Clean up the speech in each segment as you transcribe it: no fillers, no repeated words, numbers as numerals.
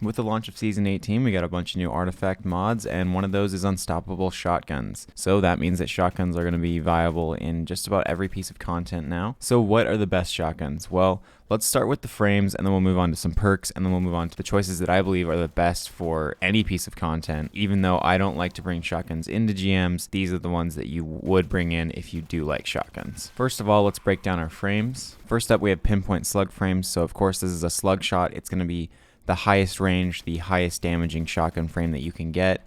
With the launch of Season 18, we got a bunch of new artifact mods, and one of those is unstoppable shotguns. So that means that shotguns are going to be viable in just about every piece of content now. So what are the best shotguns? Well, let's start with the frames, and then we'll move on to some perks, and then we'll move on to the choices that I believe are the best for any piece of content. Even though I don't like to bring shotguns into GMs, these are the ones that you would bring in if you do like shotguns. First of all, let's break down our frames. First up, we have pinpoint slug frames. So of course, this is a slug shot. It's going to be the highest range, the highest damaging shotgun frame that you can get,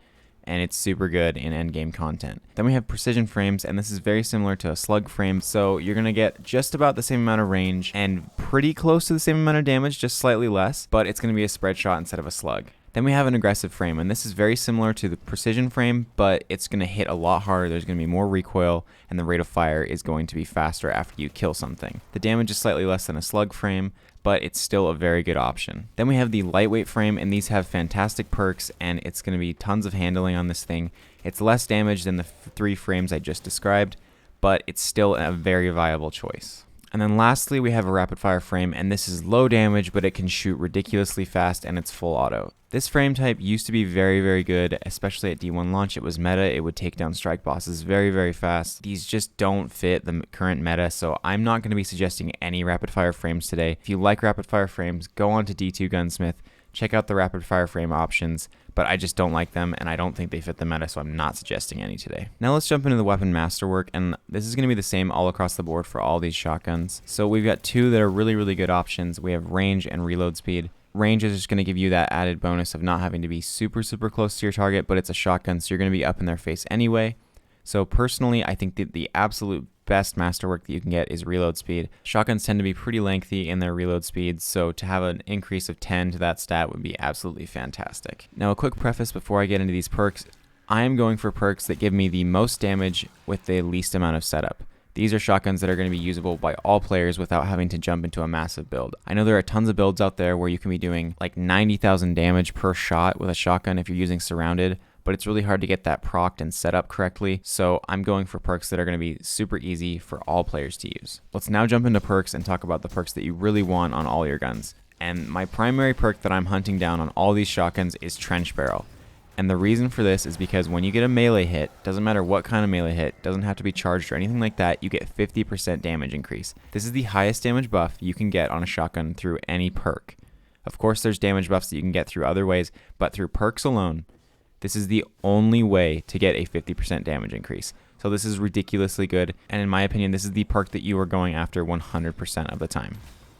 and it's super good in endgame content. Then we have precision frames, and this is very similar to a slug frame, so you're going to get just about the same amount of range and pretty close to the same amount of damage, just slightly less, but it's going to be a spread shot instead of a slug. Then we have an aggressive frame, and this is very similar to the precision frame, but it's going to hit a lot harder. There's going to be more recoil, and the rate of fire is going to be faster after you kill something. The damage is slightly less than a slug frame, but it's still a very good option. Then we have the lightweight frame, and these have fantastic perks, and it's going to be tons of handling on this thing. It's less damage than the 3 frames I just described, but it's still a very viable choice. And then lastly, we have a rapid fire frame, and this is low damage, but it can shoot ridiculously fast, and it's full auto. This frame type used to be very, very good, especially at D1 launch. It was meta. It would take down strike bosses very, very fast. These just don't fit the current meta, so I'm not going to be suggesting any rapid fire frames today. If you like rapid fire frames, go on to D2 Gunsmith, check out the rapid fire frame options, but I just don't like them, and I don't think they fit the meta, so I'm not suggesting any today. Now let's jump into the weapon masterwork, and this is going to be the same all across the board for all these shotguns. So we've got 2 that are really, really good options. We have range and reload speed. Range is just going to give you that added bonus of not having to be super, super close to your target, but it's a shotgun, so you're going to be up in their face anyway. So personally, I think that the absolute best masterwork that you can get is reload speed. Shotguns tend to be pretty lengthy in their reload speeds, so to have an increase of 10 to that stat would be absolutely fantastic. Now a quick preface before I get into these perks. I am going for perks that give me the most damage with the least amount of setup. These are shotguns that are going to be usable by all players without having to jump into a massive build. I know there are tons of builds out there where you can be doing like 90,000 damage per shot with a shotgun if you're using surrounded, but it's really hard to get that procced and set up correctly, so I'm going for perks that are going to be super easy for all players to use. Let's now jump into perks and talk about the perks that you really want on all your guns. And my primary perk that I'm hunting down on all these shotguns is Trench Barrel. And the reason for this is because when you get a melee hit, doesn't matter what kind of melee hit, doesn't have to be charged or anything like that, you get 50% damage increase. This is the highest damage buff you can get on a shotgun through any perk. Of course, there's damage buffs that you can get through other ways, but through perks alone, this is the only way to get a 50% damage increase. So this is ridiculously good, and in my opinion, this is the perk that you are going after 100% of the time.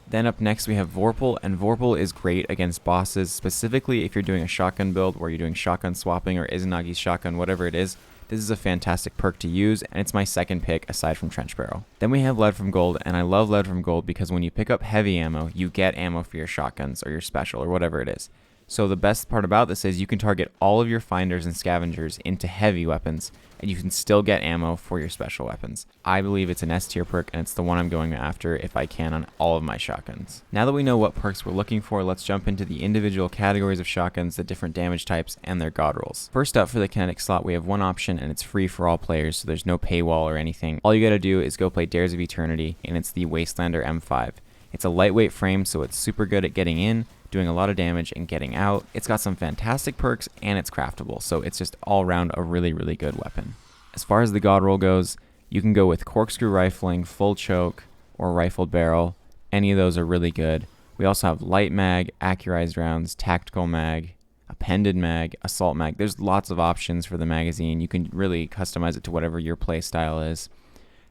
Then up next we have Vorpal, and Vorpal is great against bosses, specifically if you're doing a shotgun build where you're doing shotgun swapping or Izanagi's shotgun, whatever it is. This is a fantastic perk to use, and it's my second pick aside from Trench Barrel. Then we have Lead from Gold, and I love Lead from Gold because when you pick up heavy ammo, you get ammo for your shotguns or your special or whatever it is. So the best part about this is you can target all of your finders and scavengers into heavy weapons, and you can still get ammo for your special weapons. I believe it's an S tier perk, and it's the one I'm going after if I can on all of my shotguns. Now that we know what perks we're looking for, let's jump into the individual categories of shotguns, the different damage types, and their god rolls. First up, for the kinetic slot, we have one option, and it's free for all players, so there's no paywall or anything. All you gotta do is go play Dares of Eternity, and it's the Wastelander M5. It's a lightweight frame, so it's super good at getting in, doing a lot of damage, and getting out. It's got some fantastic perks, and it's craftable, so it's just all around a really, really good weapon. As far as the god roll goes, you can go with corkscrew rifling, full choke, or rifled barrel. Any of those are really good. We also have light mag, accurized rounds, tactical mag, appended mag, assault mag. There's lots of options for the magazine. You can really customize it to whatever your play style is.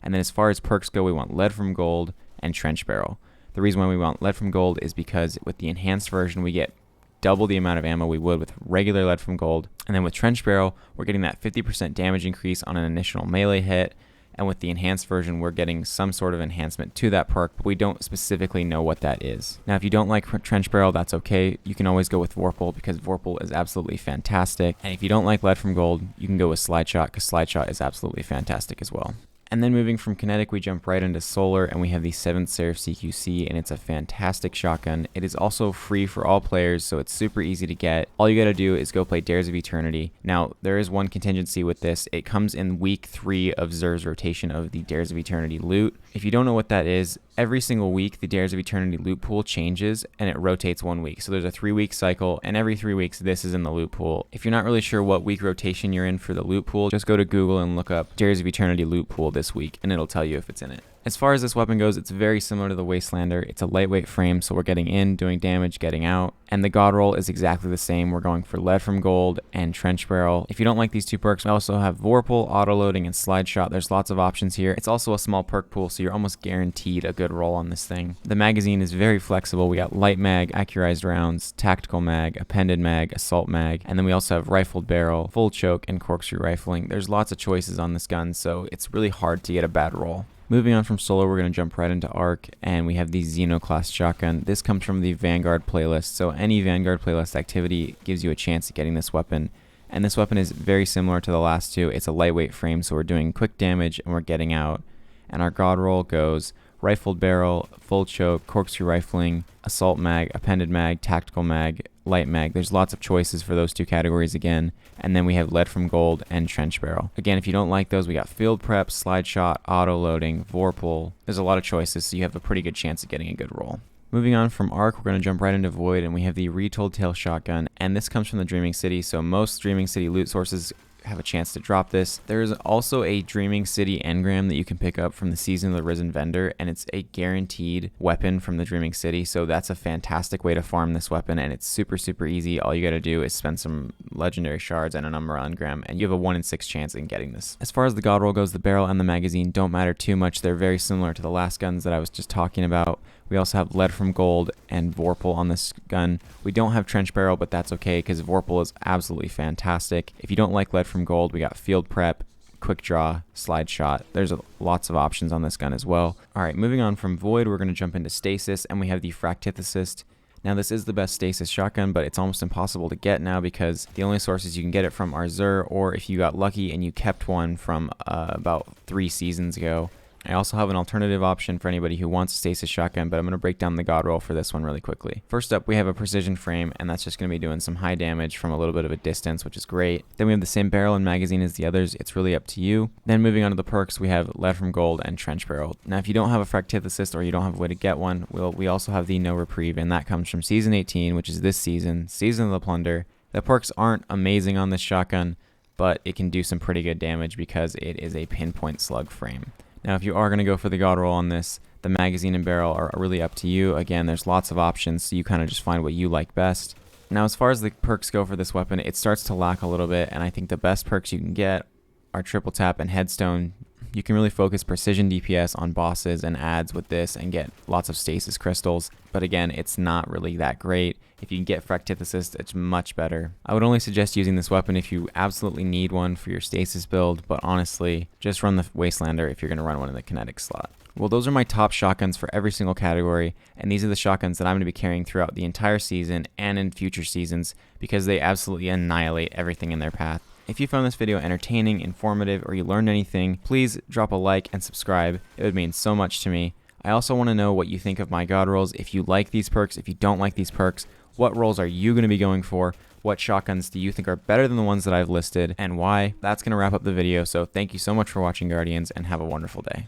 And then as far as perks go, we want Lead from Gold and Trench Barrel. The reason why we want Lead from Gold is because with the enhanced version, we get double the amount of ammo we would with regular Lead from Gold. And then with Trench Barrel, we're getting that 50% damage increase on an initial melee hit. And with the enhanced version, we're getting some sort of enhancement to that perk, but we don't specifically know what that is. Now, if you don't like Trench Barrel, that's okay. You can always go with Vorpal because Vorpal is absolutely fantastic. And if you don't like Lead from Gold, you can go with Slide Shot because Slide Shot is absolutely fantastic as well. And then moving from kinetic, we jump right into solar, and we have the 7th Seraph CQC, and it's a fantastic shotgun. It is also free for all players, so it's super easy to get. All you gotta do is go play Dares of Eternity. Now, there is one contingency with this. It comes in week 3 of Xur's rotation of the Dares of Eternity loot. If you don't know what that is, every single week the Dares of Eternity loot pool changes, and it rotates 1 week. So there's a 3-week cycle, and every 3 weeks this is in the loot pool. If you're not really sure what week rotation you're in for the loot pool, just go to Google and look up Dares of Eternity loot pool this week, and it'll tell you if it's in it. As far as this weapon goes, it's very similar to the Wastelander. It's a lightweight frame, so we're getting in, doing damage, getting out. And the god roll is exactly the same. We're going for lead from gold and trench barrel. If you don't like these 2 perks, we also have Vorpal, auto-loading, and slide shot. There's lots of options here. It's also a small perk pool, so you're almost guaranteed a good roll on this thing. The magazine is very flexible. We got light mag, accurized rounds, tactical mag, appended mag, assault mag, and then we also have rifled barrel, full choke, and corkscrew rifling. There's lots of choices on this gun, so it's really hard to get a bad roll. Moving on from solar, we're going to jump right into arc, and we have the Xeno class shotgun. This comes from the Vanguard playlist, so any Vanguard playlist activity gives you a chance at getting this weapon. And this weapon is very similar to the last 2. It's a lightweight frame, so we're doing quick damage and we're getting out. And our god roll goes rifled barrel, full choke, corkscrew rifling, assault mag, appended mag, tactical mag, light mag. There's lots of choices for those 2 categories again. And then we have lead from gold and trench barrel. Again, if you don't like those, we got field prep, slide shot, auto loading, Vorpal. There's a lot of choices, so you have a pretty good chance of getting a good roll. Moving on from arc, we're going to jump right into void, and we have the retold tail shotgun. And this comes from the Dreaming City, so most Dreaming City loot sources have a chance to drop this. There's also a Dreaming City engram that you can pick up from the Season of the Risen vendor, and it's a guaranteed weapon from the Dreaming City, so that's a fantastic way to farm this weapon, and it's super easy. All you gotta do is spend some legendary shards and an Umbra engram, and you have a 1 in 6 chance in getting this. As far as the god roll goes, the barrel and the magazine don't matter too much. They're very similar to the last guns that I was just talking about. We also have lead from gold and Vorpal on this gun. We don't have trench barrel, but that's okay because Vorpal is absolutely fantastic. If you don't like lead from gold, we got field prep, quick draw, slide shot. There's lots of options on this gun as well. All right, moving on from void, we're going to jump into stasis, and we have the fractithesis. Now this is the best stasis shotgun, but it's almost impossible to get now because the only sources you can get it from are Xur, or if you got lucky and you kept one from about 3 seasons ago. I also have an alternative option for anybody who wants a stasis shotgun, but I'm going to break down the god roll for this one really quickly. First up, we have a precision frame, and that's just going to be doing some high damage from a little bit of a distance, which is great. Then we have the same barrel and magazine as the others. It's really up to you. Then moving on to the perks, we have lead from gold and trench barrel. Now, if you don't have a fractithesis or you don't have a way to get one, we also have the no reprieve, and that comes from Season 18, which is this season, Season of the Plunder. The perks aren't amazing on this shotgun, but it can do some pretty good damage because it is a pinpoint slug frame. Now, if you are going to go for the god roll on this, the magazine and barrel are really up to you. Again, there's lots of options, so you kind of just find what you like best. Now, as far as the perks go for this weapon, it starts to lack a little bit, and I think the best perks you can get are triple tap and headstone. You can really focus precision DPS on bosses and adds with this and get lots of stasis crystals. But again, it's not really that great. If you can get fractithesis, it's much better. I would only suggest using this weapon if you absolutely need one for your stasis build, but honestly, just run the Wastelander if you're going to run one in the kinetic slot. Well, those are my top shotguns for every single category, and these are the shotguns that I'm going to be carrying throughout the entire season and in future seasons because they absolutely annihilate everything in their path. If you found this video entertaining, informative, or you learned anything, please drop a like and subscribe. It would mean so much to me. I also want to know what you think of my god rolls. If you like these perks, if you don't like these perks, what rolls are you going to be going for? What shotguns do you think are better than the ones that I've listed, and why? That's going to wrap up the video, so thank you so much for watching, Guardians, and have a wonderful day.